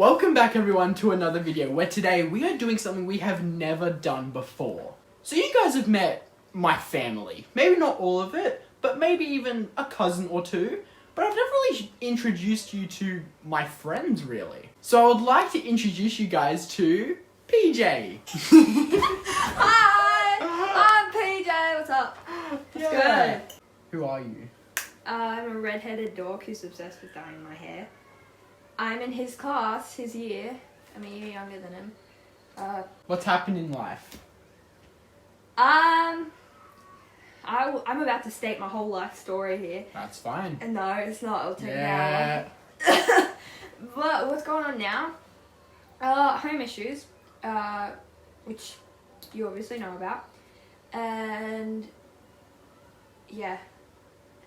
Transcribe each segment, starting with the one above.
Welcome back everyone to another video where today we are doing something we have never done before. So you guys have met my family. Maybe not all of it, but maybe even a cousin or two. But I've never really introduced you to my friends really. So I would like to introduce you guys to PJ. Hi, I'm PJ. What's up? Yeah. Who are you? I'm a redheaded dork who's obsessed with dyeing my hair. I'm in his class, his year. I'm a year younger than him. What's happened in life? I'm about to state my whole life story here. That's fine. And no, it's not. It'll take Yeah. an hour. But what's going on now? Home issues, which you obviously know about. And yeah.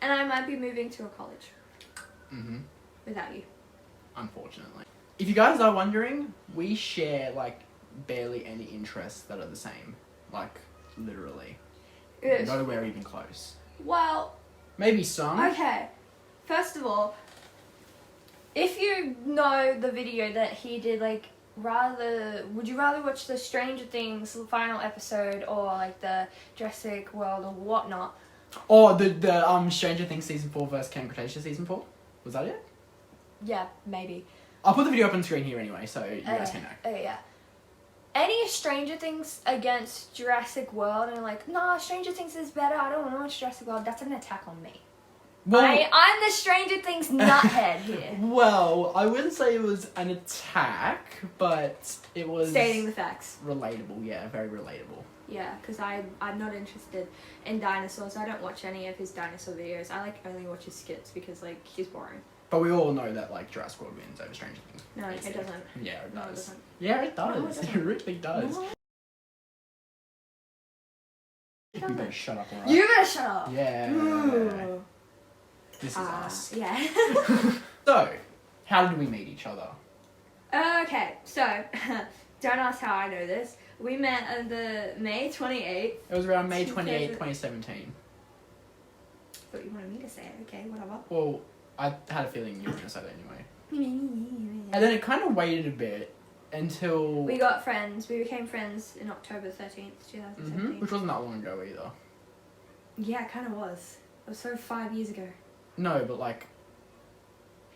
And I might be moving to a college. Mm-hmm. Without you. Unfortunately. If you guys are wondering, we share like barely any interests that are the same. Like literally. Yes. Nowhere even close. Well, Maybe some. okay. First of all, if you know the video that he did, like, would you rather watch the Stranger Things final episode or like the Jurassic World or whatnot? Or the Stranger Things season 4 versus Camp Cretaceous season 4? Was that it? Yeah, maybe. I'll put the video up on the screen here anyway, so you guys can know. Oh yeah. Any Stranger Things against Jurassic World and like, nah, Stranger Things is better, I don't want to watch Jurassic World, that's an attack on me. Well, I'm the Stranger Things nuthead here. well, I wouldn't say it was an attack, but it was... Stating the facts. Relatable, yeah, very relatable. Yeah, because I'm not interested in dinosaurs. I don't watch any of his dinosaur videos. I like only watch his skits because like he's boring. But we all know that like Jurassic World wins over Stranger Things. No, it doesn't. Yeah, it No, it does. doesn't. Yeah, it does. No, it It doesn't. really does. No, You better shut up, alright? you better shut up. Yeah. Ooh. This is us. Yeah. So, how did we meet each other? Okay, so don't ask how I know this. We met on the May 28th. It was around May 28, 2017. Thought you wanted me to say it. Okay, whatever. Well, I had a feeling you were going to say that anyway. And then it kind of waited a bit until... We got friends. We became friends in October 13th, 2017. Which wasn't that long ago either. Yeah, it kind of was. It was so 5 years ago. No, but like...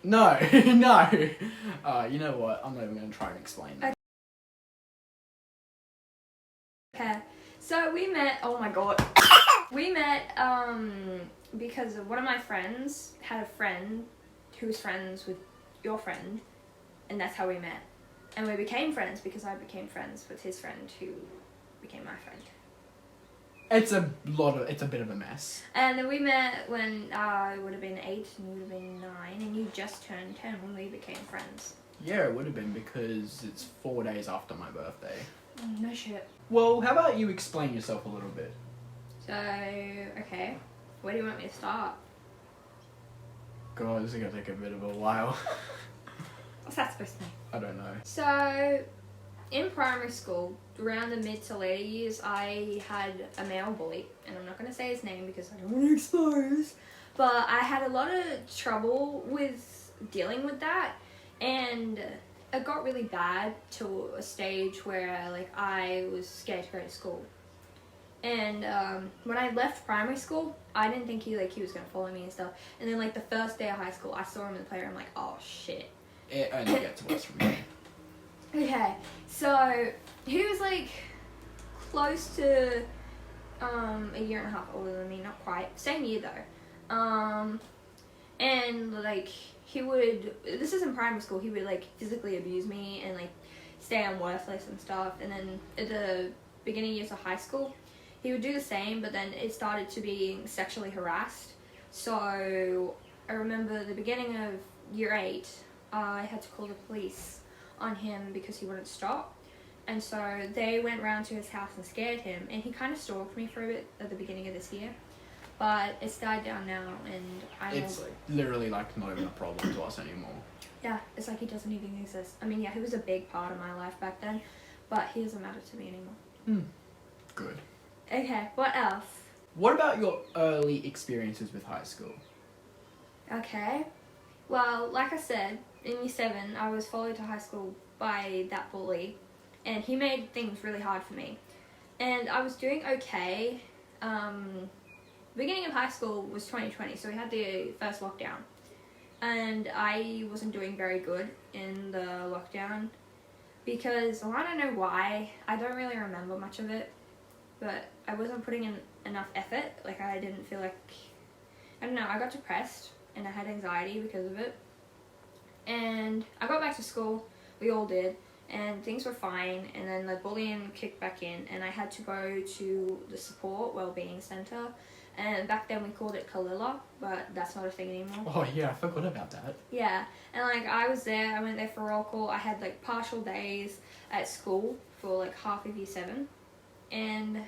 No, no. You know what? I'm not even going to try and explain that. Okay, so we met, oh my god. We met because one of my friends had a friend who was friends with your friend, and that's how we met. And we became friends because I became friends with his friend who became my friend. It's a bit of a mess. And then we met when I would have been 8 and you would have been 9, and you just turned 10 when we became friends. Yeah, it would have been because it's 4 days after my birthday. No shit. Well, how about you explain yourself a little bit? So, okay, where do you want me to start? God, this is going to take a bit of a while. What's that supposed to mean? I don't know. So, in primary school, around the mid to later years, I had a male bully, and I'm not going to say his name because I don't want to expose, but I had a lot of trouble with dealing with that, and it got really bad to a stage where like I was scared to go to school. And when I left primary school, I didn't think he was going to follow me and stuff, and then like the first day of high school, I saw him in the playroom, like, oh shit. It only gets worse from here. Okay, so he was like close to a year and a half older than me, not quite, same year though. And like this is in primary school, he would like physically abuse me and like say I'm worthless and stuff. And then at the beginning years of high school, he would do the same, but then it started to be sexually harassed. So I remember the beginning of year 8, I had to call the police on him because he wouldn't stop, and so they went round to his house and scared him, and he kind of stalked me for a bit at the beginning of this year, but it's died down now, and I'm It's all good. literally like not even a problem to us anymore. Yeah, it's like he doesn't even exist. I mean, yeah, he was a big part of my life back then, but he doesn't matter to me anymore. Good. Okay, what else? What about your early experiences with high school? Okay, well, like I said, in year 7, I was followed to high school by that bully, and he made things really hard for me. And I was doing okay. Beginning of high school was 2020, so we had the first lockdown. And I wasn't doing very good in the lockdown because, well, I don't know why. I don't really remember much of it, but I wasn't putting in enough effort. Like, I didn't feel like, I don't know, I got depressed and I had anxiety because of it. And I got back to school, we all did, and things were fine, and then the bullying kicked back in, and I had to go to the support wellbeing centre, and back then we called it Kalila, but that's not a thing anymore. Oh yeah, I forgot about that. Yeah, and like I was there, I went there for roll call, I had like partial days at school for like half of year 7, and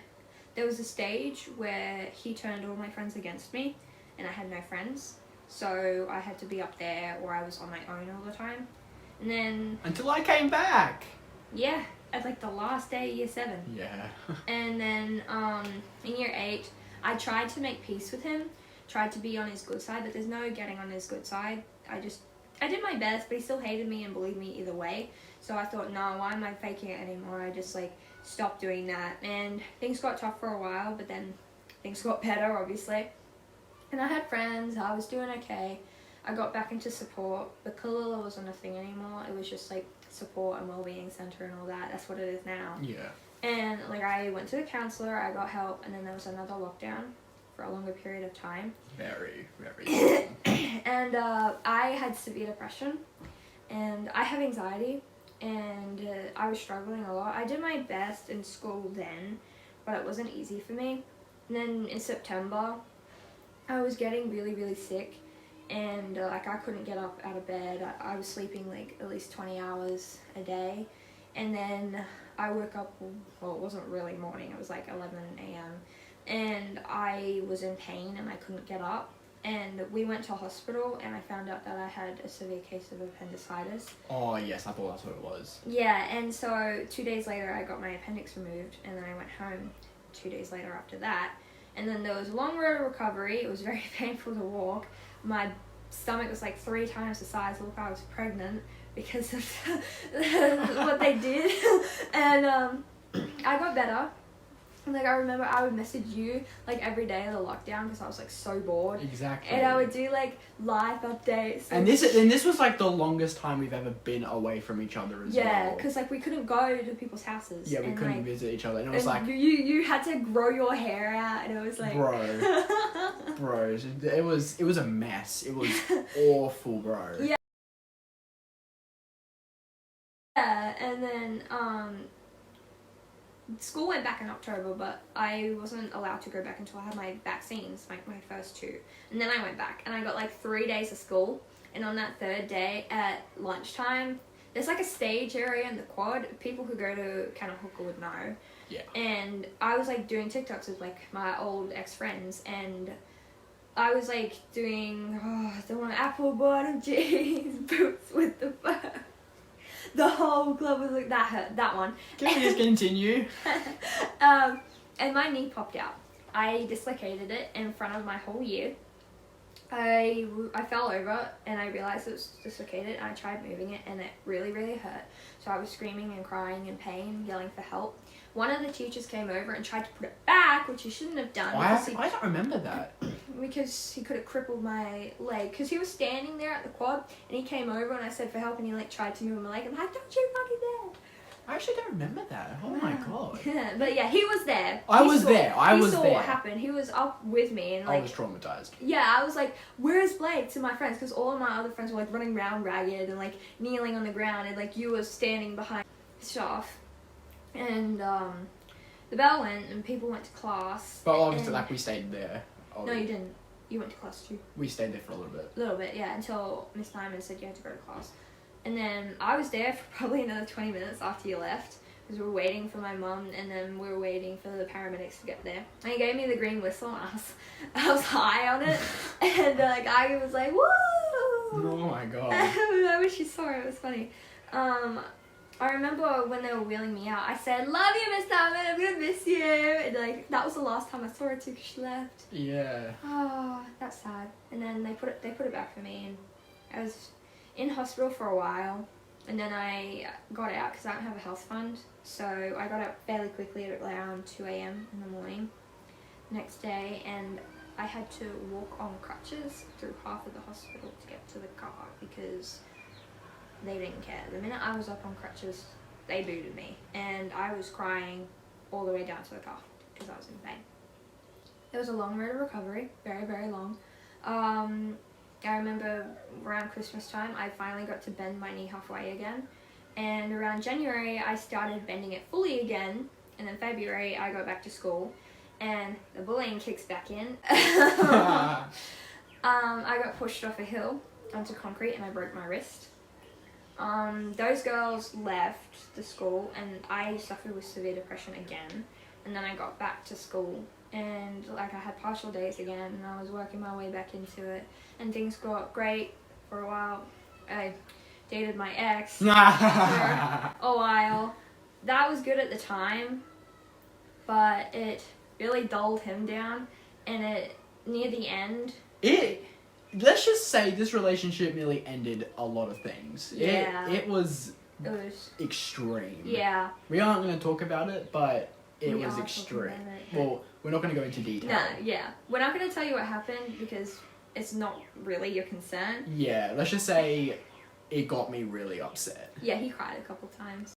there was a stage where he turned all my friends against me, and I had no friends, so I had to be up there, or I was on my own all the time. And then... Until I came back! Yeah, at like the last day of year 7. Yeah. And then in year 8, I tried to make peace with him, tried to be on his good side, but there's no getting on his good side. I did my best, but he still hated me and bullied me either way. So I thought, no, why am I faking it anymore? I just like stopped doing that. And things got tough for a while, but then things got better, obviously. And I had friends, I was doing okay. I got back into support, but Kalila wasn't a thing anymore. It was just like support and wellbeing center and all that. That's what it is now. Yeah. And like I went to the counselor, I got help, and then there was another lockdown for a longer period of time. Very, very long. And I had severe depression, and I have anxiety, and I was struggling a lot. I did my best in school then, but it wasn't easy for me. And then in September, I was getting really, really sick. And like I couldn't get up out of bed. I was sleeping like at least 20 hours a day, and then I woke up, well, it wasn't really morning, it was like 11 a.m. and I was in pain and I couldn't get up, and we went to hospital and I found out that I had a severe case of appendicitis. Oh yes, I thought that's what it was. Yeah, and so 2 days later I got my appendix removed, and then I went home 2 days later after that, and then there was a long road of recovery. It was very painful to walk. My stomach was like 3 times the size. Look, I was pregnant because of what they did. And I got better. Like I remember I would message you like every day of the lockdown because I was like so bored. Exactly. And I would do like live updates. And this was like the longest time we've ever been away from each other as well. Yeah, because like we couldn't go to people's houses. Yeah, we couldn't like, visit each other, and it was and like you had to grow your hair out, and it was like bro, it was a mess. It was awful, bro. Yeah. Yeah, and then school went back in October, but I wasn't allowed to go back until I had my vaccines, like my first 2. And then I went back, and I got like 3 days of school. And on that 3rd day at lunchtime, there's like a stage area in the quad. People who go to Kanahooka would know. Yeah. And I was like doing TikToks with like my old ex-friends, and I was like doing the one apple bottom jeans, boots with the fur. The whole club was like, that hurt, that one. Can we just continue? And my knee popped out. I dislocated it in front of my whole year. I fell over and I realized it was dislocated, and I tried moving it, and it really, really hurt. So I was screaming and crying in pain, yelling for help. One of the teachers came over and tried to put it back, which he shouldn't have done. I don't remember that. Because he could have crippled my leg. Because he was standing there at the quad, and he came over and I said for help, and he like tried to move my leg. I'm like, don't you fucking dare. I actually don't remember that. Oh my god. Yeah, but yeah, he was there. I was there. He saw what happened. He was up with me, and like I was traumatized. Yeah, I was like, "Where's Blake?" to my friends, because all of my other friends were like running around ragged and like kneeling on the ground, and like you were standing behind stuff. And the bell went, and people went to class. But obviously, like we stayed there. No, you didn't. You went to class too. We stayed there for a little bit. A little bit, yeah, until Miss Nyman said you had to go to class. And then I was there for probably another 20 minutes after you left, because we were waiting for my mum, and then we were waiting for the paramedics to get there. And he gave me the green whistle, and I was high on it, and like I was like, woo! Oh my god. I wish you saw it. It was funny. I remember when they were wheeling me out, I said, "Love you, Miss Nyman. I'm gonna miss you." And like that was the last time I saw her too, because she left. Yeah. Oh, that's sad. And then they put it back for me, and in hospital for a while, and then I got out because I don't have a health fund. So I got out fairly quickly at around 2 a.m. in the morning next day, and I had to walk on crutches through half of the hospital to get to the car because they didn't care. The minute I was up on crutches, they booted me, and I was crying all the way down to the car because I was in pain. It was a long road of recovery, very, very long. I remember around Christmas time, I finally got to bend my knee halfway again. And around January, I started bending it fully again. And then February, I got back to school. And the bullying kicks back in. I got pushed off a hill onto concrete and I broke my wrist. Those girls left the school and I suffered with severe depression again. And then I got back to school and like I had partial days again and I was working my way back into it and things got great for a while. I dated my ex for a while. That was good at the time, but it really dulled him down, and it near the end let's just say this relationship nearly ended a lot of things. Yeah. It was extreme. extreme. Yeah. We aren't going to talk about it, but it We was are extreme. talking about it. Well, we're not going to go into detail. No, yeah. We're not going to tell you what happened because it's not really your concern. Yeah, let's just say it got me really upset. Yeah, he cried a couple times.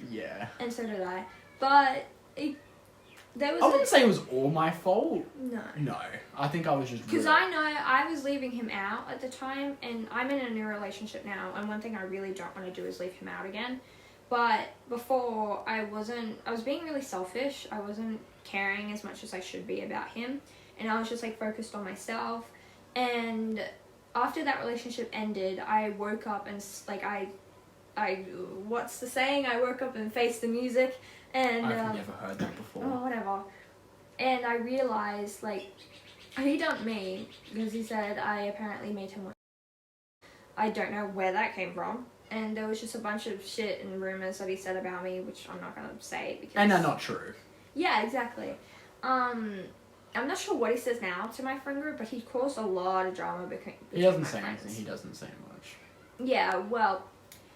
Yeah. And so did I. But there was I wouldn't say it was all my fault. No. No, I think I was just Because really... I know I was leaving him out at the time, and I'm in a new relationship now, and one thing I really don't want to do is leave him out again. But before, I was being really selfish. I wasn't caring as much as I should be about him, and I was just like focused on myself. And after that relationship ended, I woke up and like I what's the saying? I woke up and faced the music, and I've never heard that before. oh, whatever. And I realized, like, he dumped me because he said I apparently made him watch. I don't know where that came from. And there was just a bunch of shit and rumors that he said about me, which I'm not going to say because... And they're not true. Yeah, exactly. I'm not sure what he says now to my friend group, but he caused a lot of drama between He doesn't my say friends. anything. He doesn't say much. Yeah, well,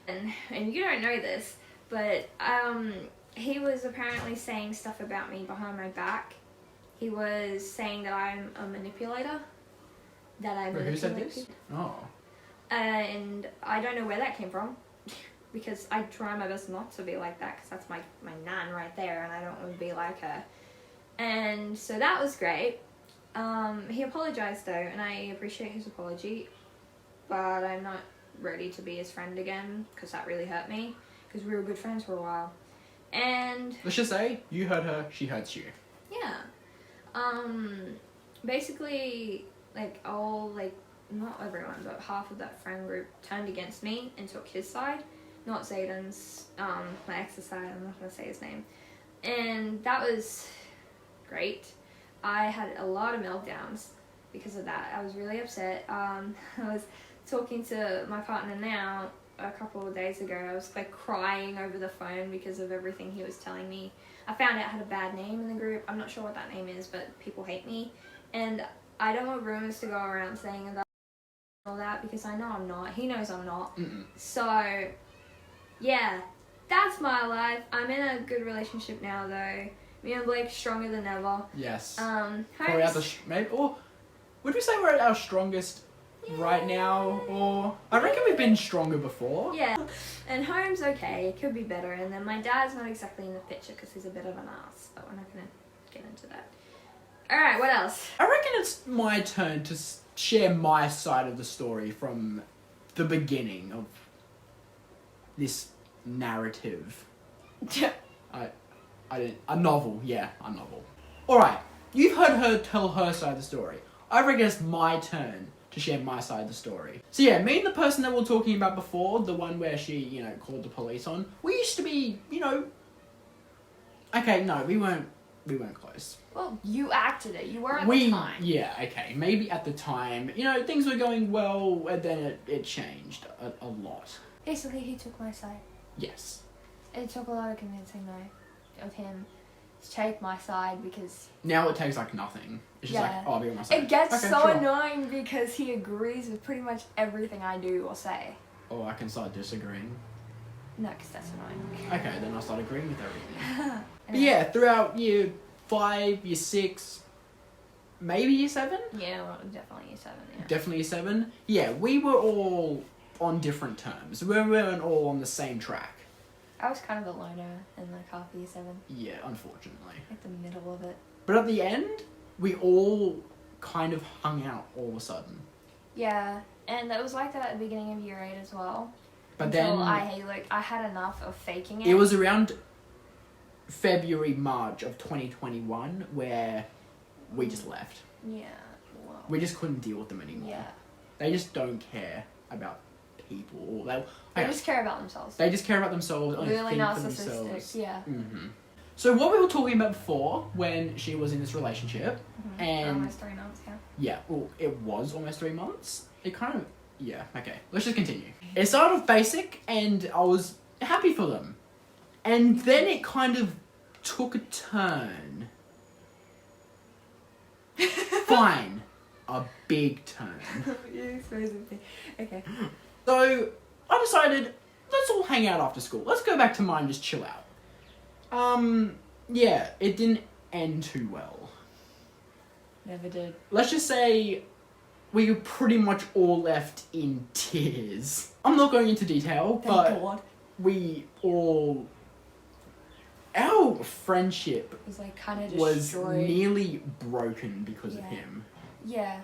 and you don't know this, but he was apparently saying stuff about me behind my back. He was saying that I'm a manipulator. That I Wait, who said manipulate this? people. Oh. And I don't know where that came from. Because I try my best not to be like that, because that's my nan right there, and I don't want to be like her. And so that was great. He apologized though, and I appreciate his apology, but I'm not ready to be his friend again, because that really hurt me, because we were good friends for a while. And Let's just say, you hurt her, she hurts you. yeah. Basically, like, all, like, not everyone, but half of that friend group turned against me and took his side. Not Zayden's, my ex's side, I'm not going to say his name. And that was great. I had a lot of meltdowns because of that. I was really upset. I was talking to my partner now a couple of days ago. I was like crying over the phone because of everything he was telling me. I found out I had a bad name in the group. I'm not sure what that name is, but people hate me. And I don't want rumors to go around saying that all that because I know I'm not. He knows I'm not. Mm-mm. So, yeah, that's my life. I'm in a good relationship now, though. Me and Blake stronger than ever. Yes. Holmes, Probably at the maybe, or would we say we're at our strongest right now? Or I reckon we've been stronger before. yeah, and Home's okay. It could be better. And then my dad's not exactly in the picture because he's a bit of an ass. But we're not gonna get into that. All right, what else? I reckon it's my turn to share my side of the story from the beginning of this narrative. A novel, yeah, a novel. Alright, you've heard her tell her side of the story. I reckon it's my turn to share my side of the story. So yeah, me and the person that we were talking about before, the one where she, called the police on, we used to be, okay, no, we weren't close. Well, you acted it. You were at the time. Yeah, okay, maybe at the time, things were going well, and then it changed a lot. Basically, he took my side. Yes. It took a lot of convincing, though, of him take my side because Now it takes like nothing. It's just Yeah. like, oh, I'll be on my side. it gets Okay, so sure. annoying because he agrees with pretty much everything I do or say. Oh, I can start disagreeing. No, because that's annoying. Okay, then I'll start agreeing with everything. But Anyway. yeah, throughout year 5, year 6, maybe year 7? Yeah, well, definitely year 7, yeah. Definitely year 7. Yeah, we were all on different terms. We weren't all on the same track. I was kind of a loner in like half year 7, Yeah, unfortunately. like the middle of it. But at the end, we all kind of hung out all of a sudden. Yeah, and it was like that at the beginning of year 8 as well. But Until then I had enough of faking it. it was around February, March of 2021 where we just left. Yeah, well. We just couldn't deal with them anymore. Yeah. They just don't care about people. Or They just care about themselves. They just care about themselves. Only Really think for narcissistic, themselves. yeah. Mm-hmm. So what we were talking about before, when she was in this relationship, Mhm. and Almost 3 months, yeah. yeah, well, it was almost 3 months. It kind of, yeah, okay. Let's just continue. It started off basic, and I was happy for them, and then it kind of took a turn. Fine, a big turn. You're supposed to be. Okay. So I decided, let's all hang out after school. Let's go back to mine and just chill out. Yeah, it didn't end too well. Never did. Let's just say we were pretty much all left in tears. I'm not going into detail, but God. we all... Our friendship It was like kind of was destroyed. nearly broken because of Yeah. him. Yeah.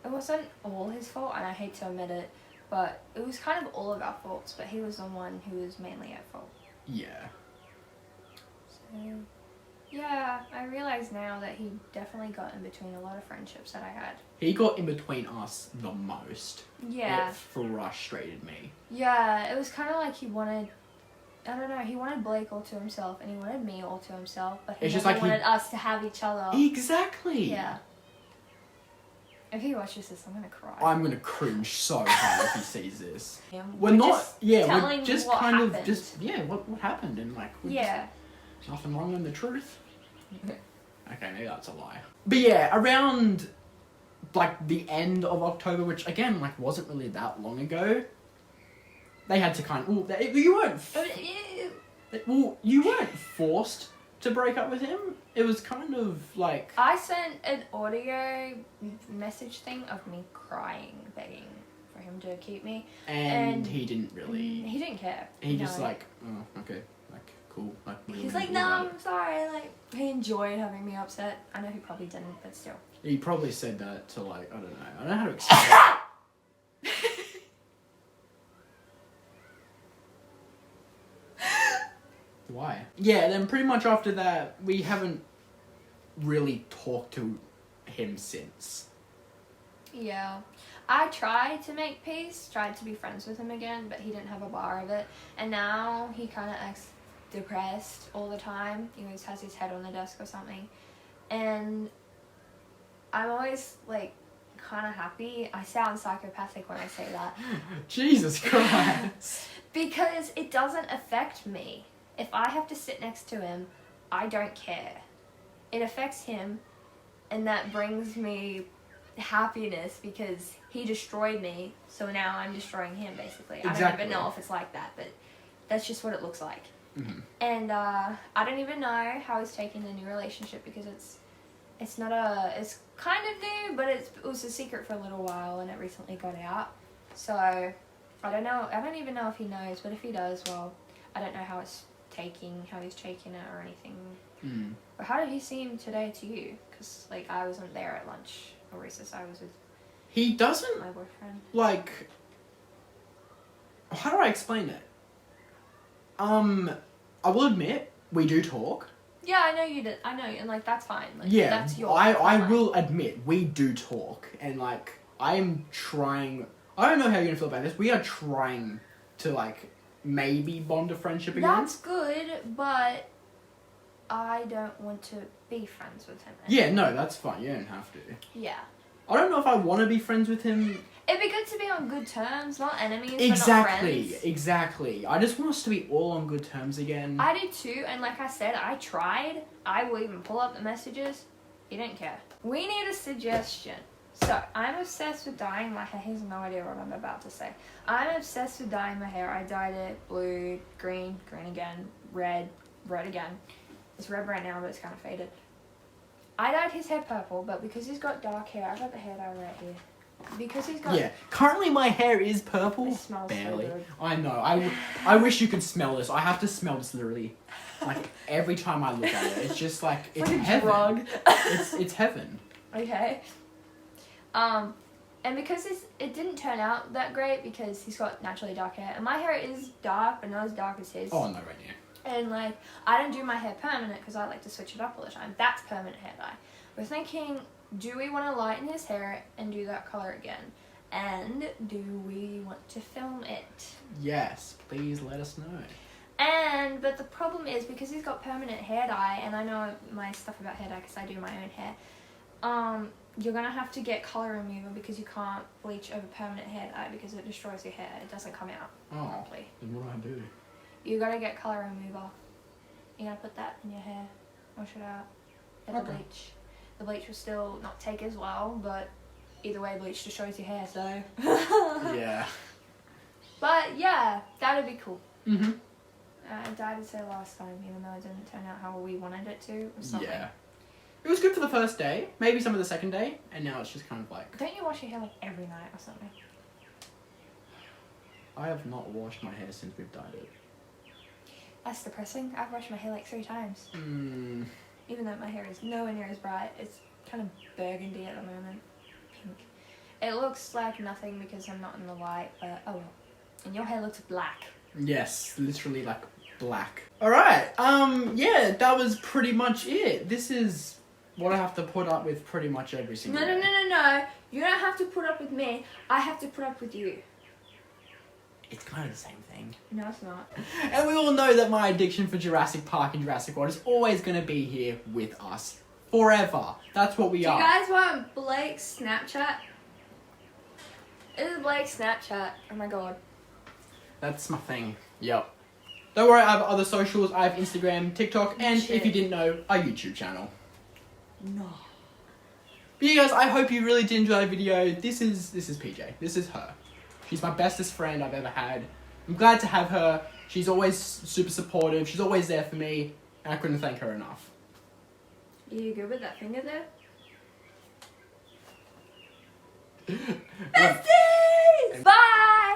It wasn't all his fault, and I hate to admit it, but it was kind of all of our faults, but he was the one who was mainly at fault. Yeah. So, yeah, I realize now that he definitely got in between a lot of friendships that I had. He got in between us the most. Yeah. It frustrated me. Yeah, it was kind of like he wanted, I don't know, he wanted Blake all to himself, and he wanted me all to himself, but he It's just never like he- wanted us to have each other. Exactly. Yeah. If he watches this, I'm gonna cry. I'm gonna cringe so hard if he sees this. Yeah, We're not, just yeah, telling we're just what kind of happened. just, yeah, what happened, and like, we're Yeah. just nothing wrong in the truth. Okay, maybe that's a lie. But yeah, around like the end of October, which again, like, wasn't really that long ago, they had to kind of, you weren't, well, you weren't forced to break up with him. It was kind of like, I sent an audio message thing of me crying, begging for him to keep me. and he didn't really, He didn't care. he No. just like, oh, okay, like, cool. Like, what do you He's wanna like, do no, about it?" I'm sorry. Like, he enjoyed having me upset. I know he probably didn't, but still. He probably said that to like, I don't know. I don't know how to explain it. Why? Yeah, then pretty much after that, we haven't really talked to him since. Yeah. I tried to make peace, tried to be friends with him again, but he didn't have a bar of it. And now he kind of acts depressed all the time. He always has his head on the desk or something. And I'm always, like, kind of happy. I sound psychopathic when I say that. Jesus Christ. Because it doesn't affect me. If I have to sit next to him, I don't care. It affects him, and that brings me happiness because he destroyed me, so now I'm destroying him, basically. I don't Exactly. even know if it's like that, but that's just what it looks like. Mhm. And I don't even know how he's taking the new relationship because it's kind of new, but it was a secret for a little while, and it recently got out. So I don't know. I don't even know if he knows, but if he does, well, I don't know how he's taking it or anything. Mm. But how did he seem today to you? Because, like, I wasn't there at lunch or recess. I was with He doesn't, my boyfriend. like... How do I explain it? I will admit, we do talk. Yeah, I know you did. I know, and, like, that's fine. Like, Yeah, that's your I fine. will admit, we do talk. And, like, I'm trying... I don't know how you're gonna feel about this. We are trying to, like, maybe bond a friendship again. That's good, but I don't want to be friends with him. Yeah, no, that's fine. You don't have to. Yeah. I don't know if I want to be friends with him. It'd be good to be on good terms, not enemies, Exactly, but not friends. exactly. I just want us to be all on good terms again. I did too, and like I said, I tried. I will even pull up the messages. He didn't care. We need a suggestion. So, I'm obsessed with dyeing my hair. He has no idea what I'm about to say. I'm obsessed with dyeing my hair. I dyed it blue, green, green again, red, red again. It's red right now, but it's kind of faded. I dyed his hair purple, but because he's got dark hair, I got the hair dye right here. Because he's got... Yeah, currently my hair is purple. It smells so barely. good. I know. I wish you could smell this. I have to smell this literally, like every time I look at it. It's just like it's like a heaven. drug. It's heaven. Okay. And because it didn't turn out that great because he's got naturally dark hair, and my hair is dark, but not as dark as his. Oh no, right now. And like, I don't do my hair permanent because I like to switch it up all the time. That's permanent hair dye. We're thinking, do we want to lighten his hair and do that color again? And do we want to film it? Yes, please let us know. But the problem is, because he's got permanent hair dye, and I know my stuff about hair dye because I do my own hair, you're going to have to get color remover because you can't bleach over permanent hair dye because it destroys your hair. It doesn't come out properly. Then what do I do? You got to get color remover. You got to put that in your hair. Wash it out. Get the Okay. bleach. The bleach will still not take as well, but either way, bleach destroys your hair, so... Yeah. But yeah, that'd be cool. Mhm. I dyed his hair last time, even though it didn't turn out how we wanted it to. Or something. Yeah. It was good for the first day, maybe some of the second day, and now it's just kind of like Don't you wash your hair like every night or something? I have not washed my hair since we've dyed it. That's depressing. I've washed my hair like 3 times. Mm. Even though my hair is nowhere near as bright. It's kind of burgundy at the moment. Pink. It looks like nothing because I'm not in the light, but oh well. And your hair looks black. Yes, literally like black. Alright, yeah, that was pretty much it. This is what I have to put up with pretty much every single day. No. You don't have to put up with me. I have to put up with you. It's kind of the same thing. No, it's not. And we all know that my addiction for Jurassic Park and Jurassic World is always going to be here with us. Forever. That's what we Do are. you guys want Blake's Snapchat? This is Blake's Snapchat. Oh my god. That's my thing. Yep. Don't worry, I have other socials. I have Instagram, TikTok, and Shit. if you didn't know, a YouTube channel. No. But yeah, guys, I hope you really did enjoy the video. This is PJ. This is her. She's my bestest friend I've ever had. I'm glad to have her. She's always super supportive. She's always there for me, and I couldn't thank her enough. Are you good with that finger there? What? Besties! Bye!